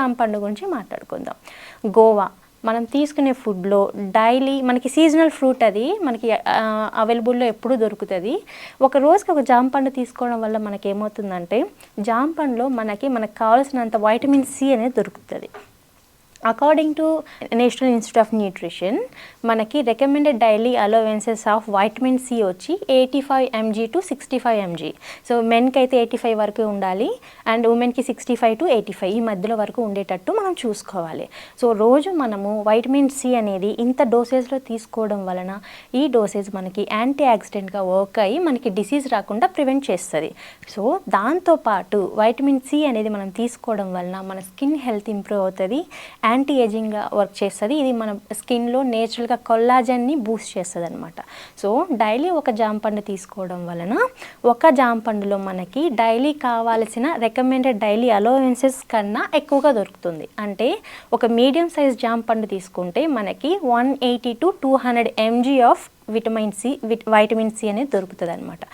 జామ పండు గురించి మాట్లాడుకుందాం. గోవా మనం తీసుకునే ఫుడ్లో డైలీ మనకి సీజనల్ ఫ్రూట్, అది మనకి అవైలబుల్లో ఎప్పుడూ దొరుకుతుంది. ఒక రోజుకి ఒక జామ పండు తీసుకోవడం వల్ల మనకి ఏమవుతుందంటే జామ పండులో మనకు కావాల్సినంత వైటమిన్ సి అనేది దొరుకుతుంది. According to national institute of nutrition మనకి recommended daily allowances of vitamin C వచ్చి 85 mg to 65 mg. సో మెన్కి అయితే 85 వరకు ఉండాలి అండ్ ఉమెన్కి 65 to 85 ఈ మధ్యలో వరకు ఉండేటట్టు మనం చూసుకోవాలి. సో రోజు మనము వైటమిన్ సి అనేది ఇంత డోసేజ్లో తీసుకోవడం వలన ఈ డోసేజ్ మనకి యాంటీ ఆక్సిడెంట్గా వర్క్ అయ్యి మనకి డిసీజ్ రాకుండా ప్రివెంట్ చేస్తుంది. సో దాంతోపాటు వైటమిన్ సి అనేది మనం తీసుకోవడం వలన మన స్కిన్ హెల్త్ ఇంప్రూవ్ అవుతుంది, యాంటీ ఏజింగ్గా వర్క్ చేస్తుంది. ఇది మన స్కిన్లో నేచురల్గా కొల్లాజన్ని బూస్ట్ చేస్తుంది అనమాట. సో డైలీ ఒక జామ పండు తీసుకోవడం వలన ఒక జామ పండులో మనకి డైలీ కావాల్సిన రికమెండెడ్ డైలీ అలవెన్సెస్ కన్నా ఎక్కువగా దొరుకుతుంది. అంటే ఒక మీడియం సైజ్ జామ పండు తీసుకుంటే మనకి 180 to 200 mg of vitamin C అనేది దొరుకుతుంది అనమాట.